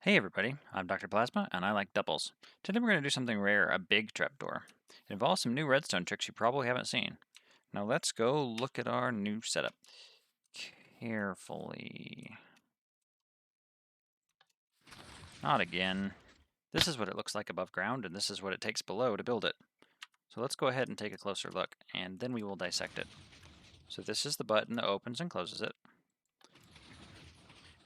Hey everybody, I'm Dr. Plasma and I like doubles. Today we're going to do something rare, a big trapdoor. It involves some new redstone tricks you probably haven't seen. Now let's go look at our new setup. Carefully. Not again. This is what it looks like above ground and this is what it takes below to build it. So let's go ahead and take a closer look and then we will dissect it. So this is the button that opens and closes it.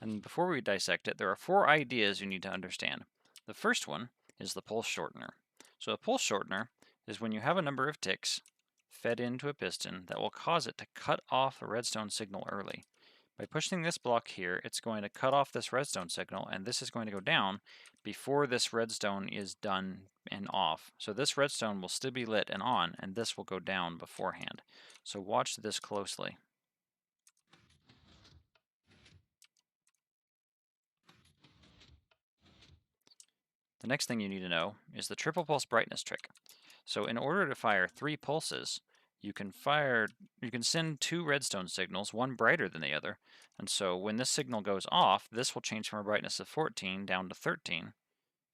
And before we dissect it, there are 4 ideas you need to understand. The first one is the pulse shortener. So a pulse shortener is when you have a number of ticks fed into a piston that will cause it to cut off a redstone signal early. By pushing this block here, it's going to cut off this redstone signal, and this is going to go down before this redstone is done and off. So this redstone will still be lit and on, and this will go down beforehand. So watch this closely. The next thing you need to know is the triple pulse brightness trick. So in order to fire 3 pulses, you can send 2 redstone signals, one brighter than the other. And so when this signal goes off, this will change from a brightness of 14 down to 13,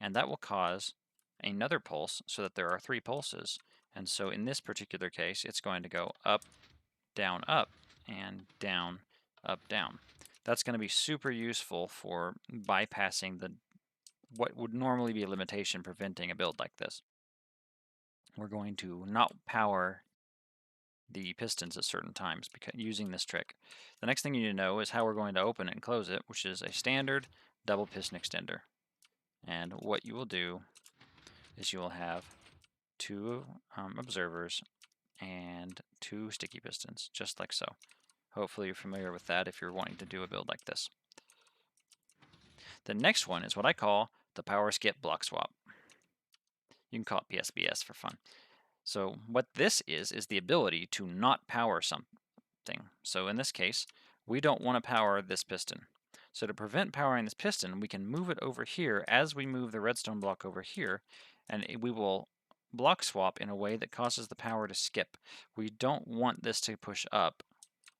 and that will cause another pulse so that there are 3 pulses. And so in this particular case, it's going to go up, and down, up, down. That's going to be super useful for bypassing what would normally be a limitation preventing a build like this. We're going to not power the pistons at certain times using this trick. The next thing you need to know is how we're going to open it and close it, which is a standard double piston extender. And what you will do is you will have 2 observers and 2 sticky pistons, just like so. Hopefully you're familiar with that if you're wanting to do a build like this. The next one is what I call the power skip block swap. You can call it PSBS for fun. So what this is the ability to not power something. So in this case, we don't want to power this piston. So to prevent powering this piston, we can move it over here as we move the redstone block over here, and we will block swap in a way that causes the power to skip. We don't want this to push up,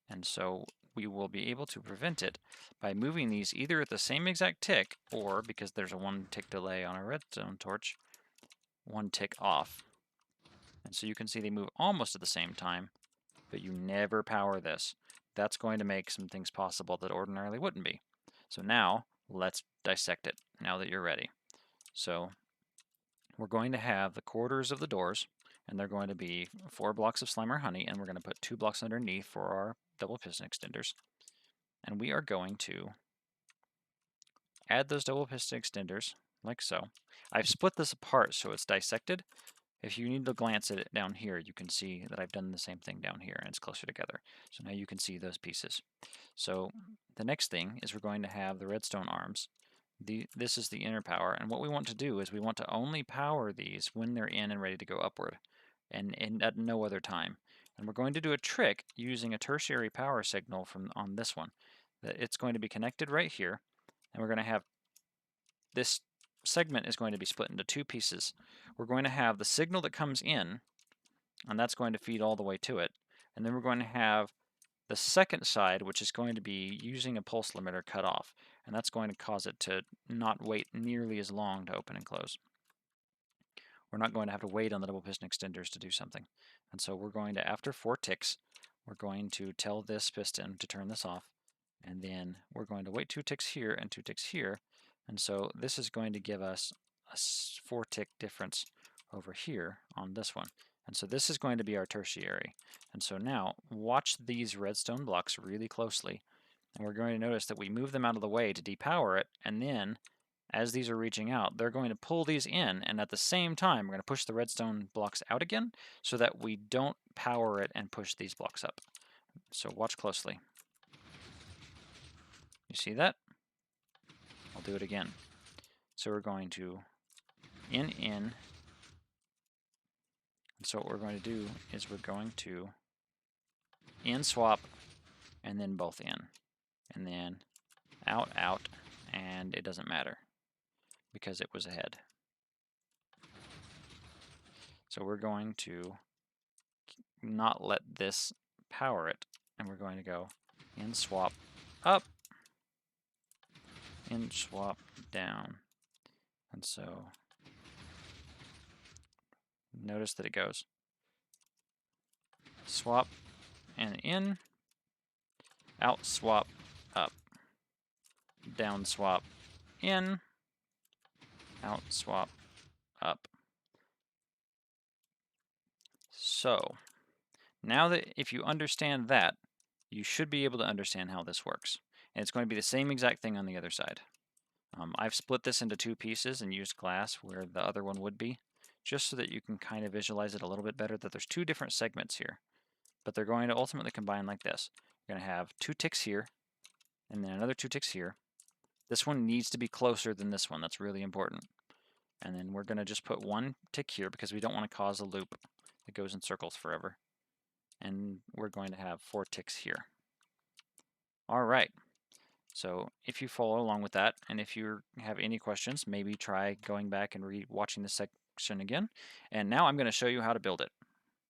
and so we will be able to prevent it by moving these either at the same exact tick, or, because there's a 1 tick delay on a redstone torch, 1 tick off. And so you can see they move almost at the same time, but you never power this. That's going to make some things possible that ordinarily wouldn't be. So now, let's dissect it, now that you're ready. So, we're going to have the quarters of the doors, and they're going to be 4 blocks of Slimer honey, and we're going to put 2 blocks underneath for our double piston extenders. And we are going to add those double piston extenders, like so. I've split this apart so it's dissected. If you need to glance at it down here, you can see that I've done the same thing down here and it's closer together. So now you can see those pieces. So the next thing is we're going to have the redstone arms. This is the inner power, and what we want to do is we want to only power these when they're in and ready to go upward, and at no other time. And we're going to do a trick using a tertiary power signal on this one. It's going to be connected right here, and we're going to have this segment is going to be split into 2 pieces. We're going to have the signal that comes in, and that's going to feed all the way to it. And then we're going to have the second side, which is going to be using a pulse limiter cut off. And that's going to cause it to not wait nearly as long to open and close. We're not going to have to wait on the double piston extenders to do something. And so we're going to, after 4 ticks, we're going to tell this piston to turn this off. And then we're going to wait 2 ticks here and 2 ticks here. And so this is going to give us a 4 tick difference over here on this one. And so this is going to be our tertiary. And so now watch these redstone blocks really closely. And we're going to notice that we move them out of the way to depower it. And then as these are reaching out, they're going to pull these in. And at the same time, we're going to push the redstone blocks out again so that we don't power it and push these blocks up. So watch closely. You see that? I'll do it again. So we're going to in. And so what we're going to do is we're going to in swap and then both in. And then out, and it doesn't matter because it was ahead. So we're going to not let this power it, and we're going to go in swap up, in, swap, down. And so notice that it goes swap and in, out, swap, up, down, swap, in, out, swap, up. So now that if you understand that, you should be able to understand how this works. And it's going to be the same exact thing on the other side. I've split this into two pieces and used glass where the other one would be, just so that you can kind of visualize it a little bit better, that there's two different segments here. But they're going to ultimately combine like this. You're going to have 2 ticks here, and then another 2 ticks here. This one needs to be closer than this one. That's really important. And then we're going to just put 1 tick here because we don't want to cause a loop that goes in circles forever. And we're going to have 4 ticks here. All right. So if you follow along with that, and if you have any questions, maybe try going back and watching this section again. And now I'm going to show you how to build it.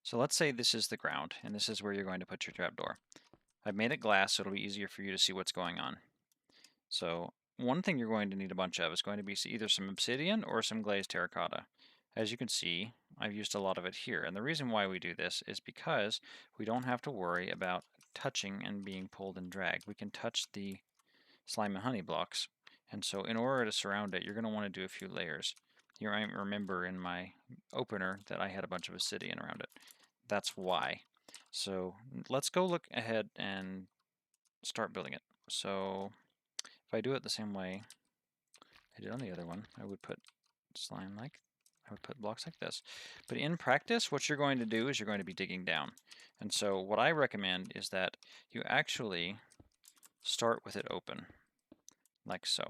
So let's say this is the ground, and this is where you're going to put your trapdoor. I've made it glass, so it'll be easier for you to see what's going on. So one thing you're going to need a bunch of is going to be either some obsidian or some glazed terracotta. As you can see, I've used a lot of it here. And the reason why we do this is because we don't have to worry about touching and being pulled and dragged. We can touch the slime and honey blocks. And so in order to surround it, you're going to want to do a few layers. You might remember in my opener that I had a bunch of obsidian around it. That's why. So let's go look ahead and start building it. So if I do it the same way I did on the other one, I would put I would put blocks like this. But in practice, what you're going to do is you're going to be digging down. And so what I recommend is that you actually start with it open, like so.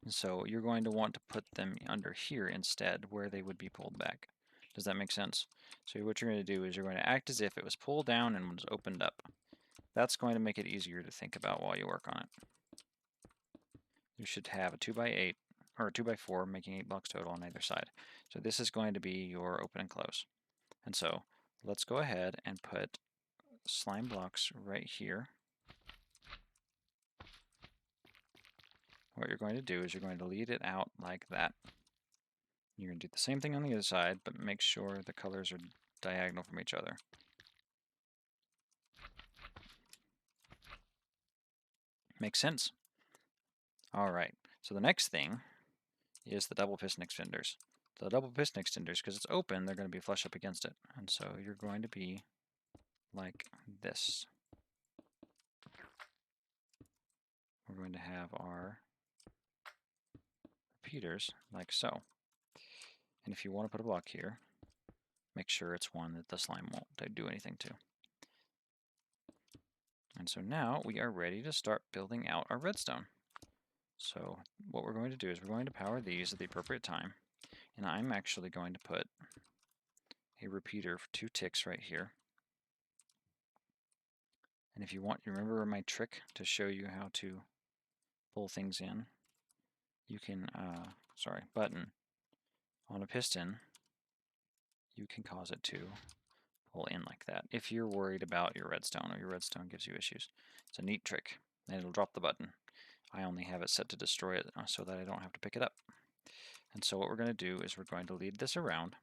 And so you're going to want to put them under here instead, where they would be pulled back. Does that make sense? So what you're going to do is you're going to act as if it was pulled down and was opened up. That's going to make it easier to think about while you work on it. You should have a 2x8 or a 2x4, making 8 blocks total on either side. So this is going to be your open and close. And so let's go ahead and put slime blocks right here. What you're going to do is you're going to lead it out like that. You're going to do the same thing on the other side, but make sure the colors are diagonal from each other. Makes sense? All right, so the next thing is the double piston extenders. The double piston extenders, because it's open, they're going to be flush up against it. And so you're going to be like this. We're going to have our repeaters like so. And if you want to put a block here, make sure it's one that the slime won't do anything to. And so now we are ready to start building out our redstone. So what we're going to do is we're going to power these at the appropriate time. And I'm actually going to put a repeater for 2 ticks right here. And if you want, you remember my trick to show you how to pull things in? You can, button on a piston, you can cause it to pull in like that if you're worried about your redstone or your redstone gives you issues. It's a neat trick, and it'll drop the button. I only have it set to destroy it so that I don't have to pick it up. And so what we're going to do is we're going to lead this around,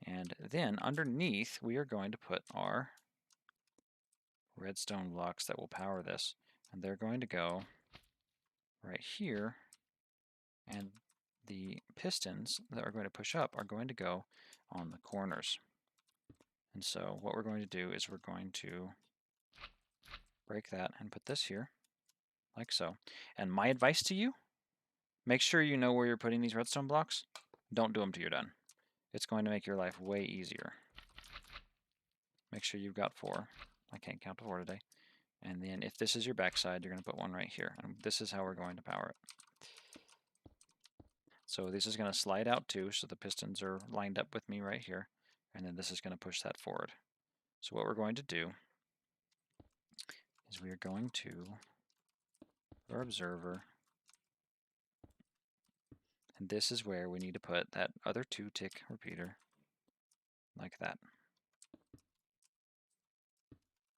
and then underneath we are going to put our redstone blocks that will power this, and they're going to go right here, and the pistons that are going to push up are going to go on the corners. And so what we're going to do is we're going to break that and put this here, like so. And my advice to you, make sure you know where you're putting these redstone blocks. Don't do them till you're done. It's going to make your life way easier. Make sure you've got 4. I can't count to 4 today. And then if this is your backside, you're going to put 1 right here. And this is how we're going to power it. So this is going to slide out too, so the pistons are lined up with me right here. And then this is going to push that forward. So what we're going to do is we are going to put our observer, and this is where we need to put that other 2 tick repeater, like that.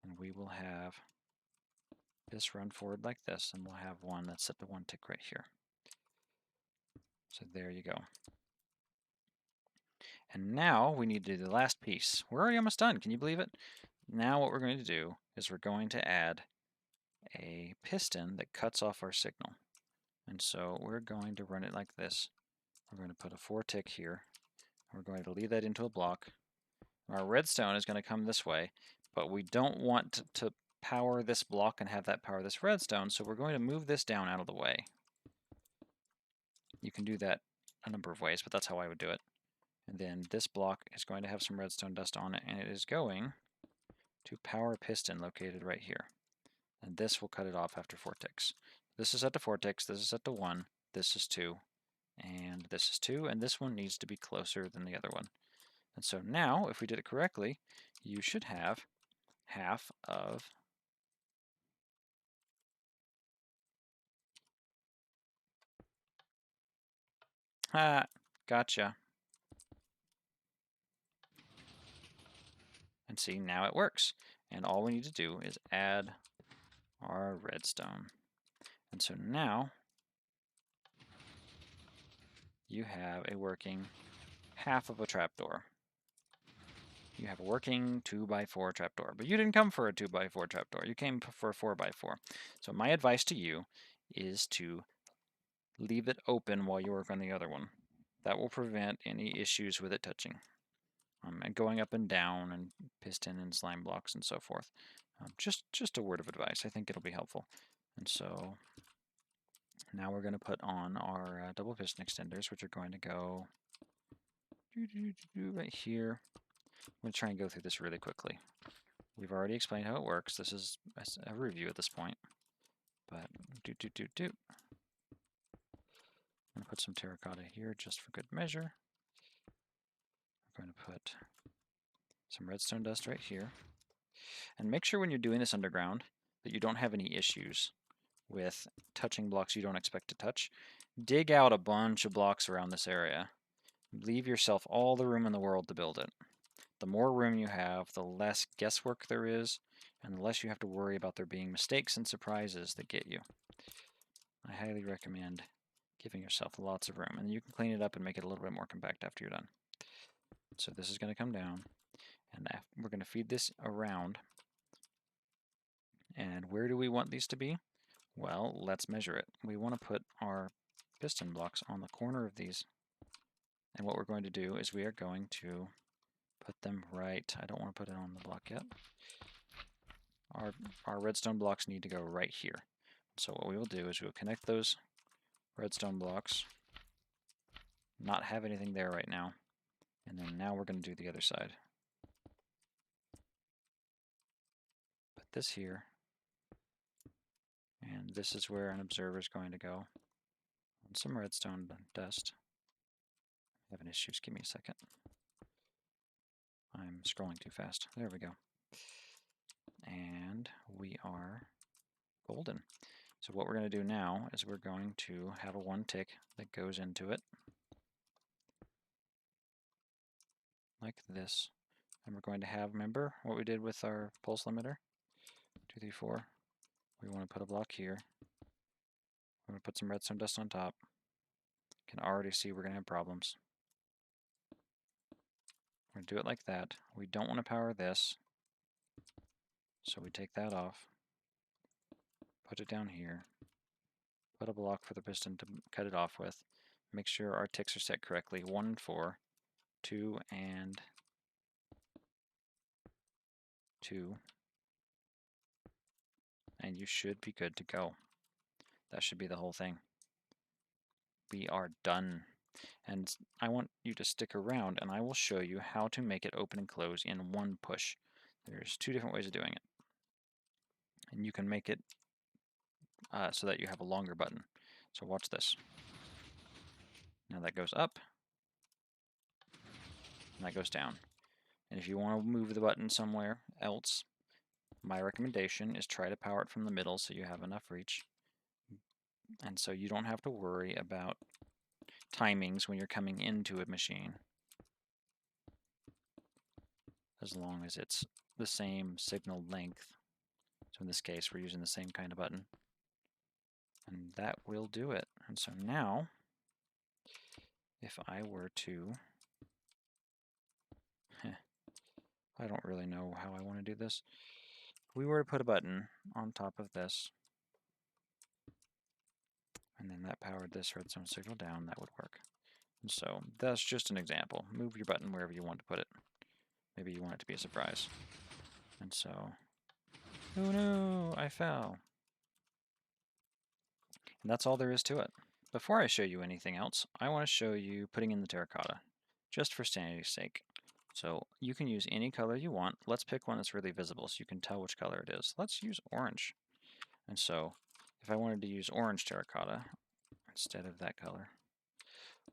And we will have this run forward like this, and we'll have one that's set to 1 tick right here. So there you go. And now we need to do the last piece. We're already almost done. Can you believe it? Now what we're going to do is we're going to add a piston that cuts off our signal. And so we're going to run it like this. We're going to put a 4 tick here. We're going to lead that into a block. Our redstone is going to come this way, but we don't want to power this block and have that power this redstone, so we're going to move this down out of the way. You can do that a number of ways, but that's how I would do it. And then this block is going to have some redstone dust on it, and it is going to power a piston located right here. And this will cut it off after 4 ticks. This is set to 4 ticks, this is set to 1, this is 2, and this is 2, and this one needs to be closer than the other one. And so now, if we did it correctly, you should have half of gotcha. And see, now it works. And all we need to do is add our redstone. And so now you have a working half of a trapdoor. You have a working 2x4 trapdoor. But you didn't come for a 2x4 trapdoor. You came for a 4x4. So my advice to you is to leave it open while you work on the other one. That will prevent any issues with it touching. And going up and down and piston and slime blocks and so forth. Just a word of advice. I think it'll be helpful. And so now we're going to put on our double piston extenders, which are going to go right here. I'm going to try and go through this really quickly. We've already explained how it works. This is a review at this point. But I'm going to put some terracotta here just for good measure. I'm going to put some redstone dust right here. And make sure when you're doing this underground that you don't have any issues with touching blocks you don't expect to touch. Dig out a bunch of blocks around this area. Leave yourself all the room in the world to build it. The more room you have, the less guesswork there is, and the less you have to worry about there being mistakes and surprises that get you. I highly recommend giving yourself lots of room, and you can clean it up and make it a little bit more compact after you're done. So this is going to come down, and we're going to feed this around. And where do we want these to be? Well, let's measure it. We want to put our piston blocks on the corner of these. And what we're going to do is we are going to put them right. I don't want to put it on the block yet. Our redstone blocks need to go right here. So what we will do is we'll connect those redstone blocks, not have anything there right now, and then now we're going to do the other side. Put this here, and this is where an observer is going to go. On some redstone dust. I'm having issues, give me a second. I'm scrolling too fast. There we go. And we are golden. So what we're going to do now is we're going to have a 1 tick that goes into it, like this. And we're going to have, remember what we did with our pulse limiter? 2, 3, 4. We want to put a block here. We're going to put some redstone dust on top. You can already see we're going to have problems. We're going to do it like that. We don't want to power this, so we take that off. Put it down here. Put a block for the piston to cut it off with. Make sure our ticks are set correctly. 1 and 4, 2 and 2. And you should be good to go. That should be the whole thing. We are done. And I want you to stick around and I will show you how to make it open and close in one push. There's 2 different ways of doing it. And you can make it so that you have a longer button. So watch this. Now that goes up, and that goes down. And if you want to move the button somewhere else, my recommendation is try to power it from the middle so you have enough reach. And so you don't have to worry about timings when you're coming into a machine, as long as it's the same signal length. So in this case, we're using the same kind of button. And that will do it. And so now, if I were to... I don't really know how I want to do this. If we were to put a button on top of this, and then that powered this redstone signal down, that would work. And so that's just an example. Move your button wherever you want to put it. Maybe you want it to be a surprise. And so, oh no, I fell. And that's all there is to it. Before I show you anything else, I want to show you putting in the terracotta, just for sanity's sake. So you can use any color you want. Let's pick one that's really visible so you can tell which color it is. Let's use orange. And so if I wanted to use orange terracotta instead of that color,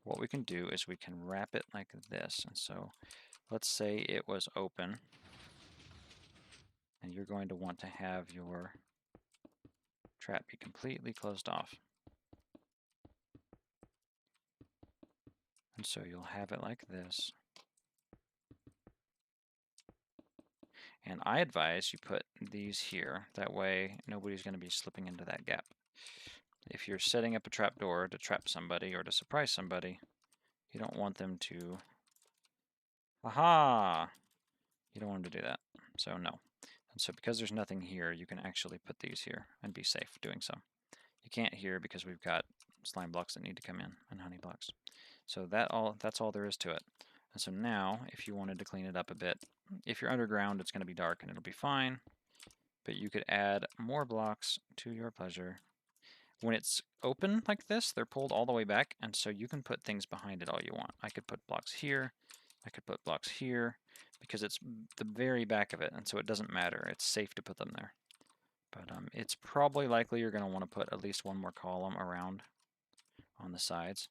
what we can do is we can wrap it like this. And so let's say it was open, and you're going to want to have your trap be completely closed off. And so you'll have it like this. And I advise you put these here. That way nobody's going to be slipping into that gap. If you're setting up a trapdoor to trap somebody or to surprise somebody, you don't want them to... Aha! You don't want them to do that. So no. And so because there's nothing here, you can actually put these here and be safe doing so. You can't here because we've got slime blocks that need to come in and honey blocks. So that's all there is to it. And so now, if you wanted to clean it up a bit, if you're underground, it's going to be dark and it'll be fine. But you could add more blocks to your pleasure. When it's open like this, they're pulled all the way back, and so you can put things behind it all you want. I could put blocks here, I could put blocks here, because it's the very back of it, and so it doesn't matter. It's safe to put them there. But it's probably likely you're going to want to put at least one more column around on the sides,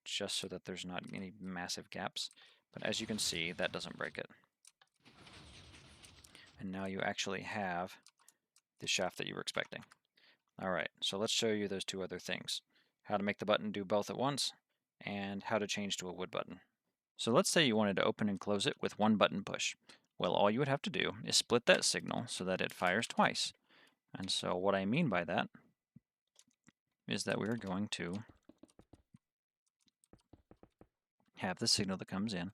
just so that there's not any massive gaps. But as you can see, that doesn't break it. And now you actually have the shaft that you were expecting. Alright, so let's show you those two other things. How to make the button do both at once, and how to change to a wood button. So let's say you wanted to open and close it with one button push. Well, all you would have to do is split that signal so that it fires twice. And so what I mean by that is that we're going to have the signal that comes in.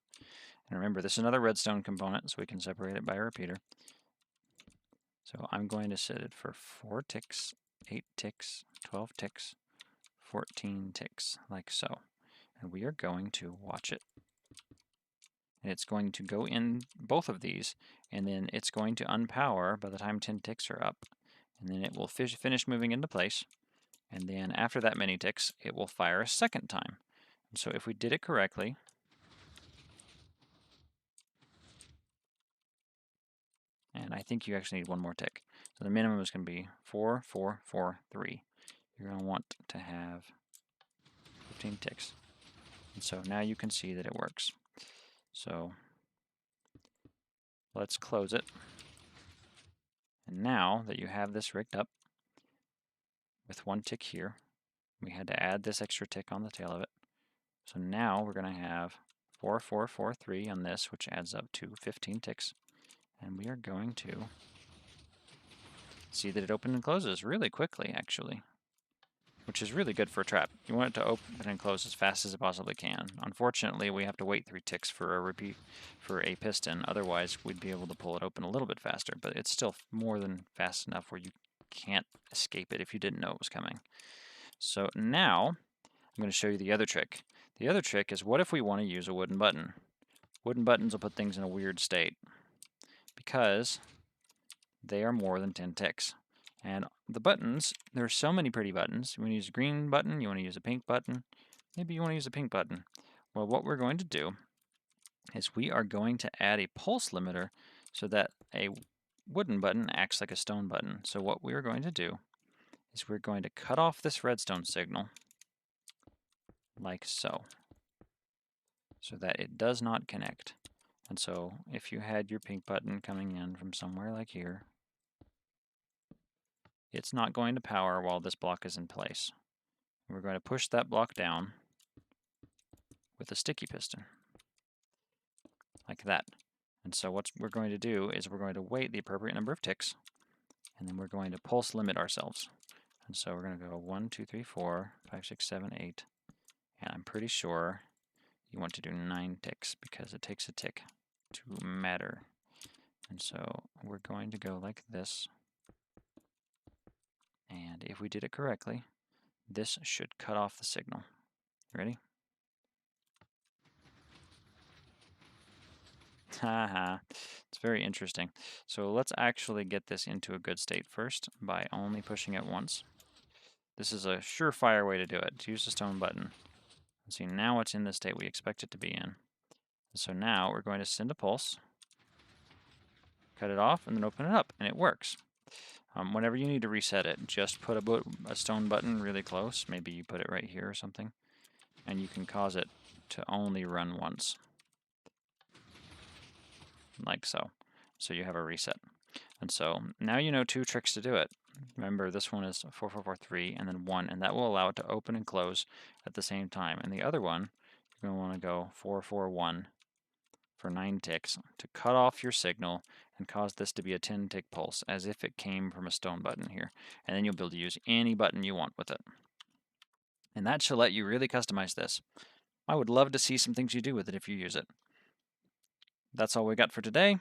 And remember, this is another redstone component, so we can separate it by a repeater. So I'm going to set it for 4 ticks, 8 ticks, 12 ticks, 14 ticks, like so. And we are going to watch it. And it's going to go in both of these, and then it's going to unpower by the time 10 ticks are up. And then it will finish moving into place. And then after that many ticks, it will fire a second time. And so if we did it correctly, and I think you actually need one more tick. So the minimum is going to be 4, 4, 4, 3. You're going to want to have 15 ticks. And so now you can see that it works. So let's close it. And now that you have this rigged up with one tick here, we had to add this extra tick on the tail of it. So now we're going to have 4, 4, 4, 3 on this, which adds up to 15 ticks. And we are going to see that it opens and closes really quickly, actually, which is really good for a trap. You want it to open and close as fast as it possibly can. Unfortunately, we have to wait 3 ticks for a piston. Otherwise, we'd be able to pull it open a little bit faster, but it's still more than fast enough where you can't escape it if you didn't know it was coming. So now I'm going to show you the other trick. The other trick is, what if we want to use a wooden button? Wooden buttons will put things in a weird state because they are more than 10 ticks. And the buttons, there are so many pretty buttons. You want to use a green button, you want to use a pink button, maybe you want to use a pink button. Well, what we're going to do is we are going to add a pulse limiter so that a wooden button acts like a stone button. So what we're going to do is we're going to cut off this redstone signal like so that it does not connect. And so if you had your pink button coming in from somewhere like here, it's not going to power while this block is in place. We're going to push that block down with a sticky piston, like that. And so what we're going to do is we're going to wait the appropriate number of ticks, and then we're going to pulse limit ourselves. And so we're going to go 1, 2, 3, 4, 5, 6, 7, 8, and I'm pretty sure you want to do 9 ticks because it takes a tick to matter. And so we're going to go like this. And if we did it correctly, this should cut off the signal. Ready? Haha, it's very interesting. So let's actually get this into a good state first by only pushing it once. This is a surefire way to do it. To use the stone button. See, now it's in the state we expect it to be in. So now we're going to send a pulse, cut it off, and then open it up, and it works. Whenever you need to reset it, just put a stone button really close. Maybe you put it right here or something, and you can cause it to only run once. Like so. So you have a reset. And so now you know 2 tricks to do it. Remember, this one is 4, 4, 4, 3, and then 1, and that will allow it to open and close at the same time. And the other one, you're going to want to go 4, 4, 1 for 9 ticks to cut off your signal and cause this to be a 10-tick pulse as if it came from a stone button here. And then you'll be able to use any button you want with it. And that should let you really customize this. I would love to see some things you do with it if you use it. That's all we got for today.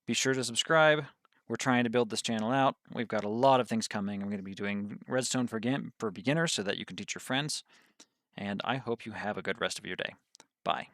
Be sure to subscribe. We're trying to build this channel out. We've got a lot of things coming. I'm going to be doing redstone for beginners so that you can teach your friends. And I hope you have a good rest of your day. Bye.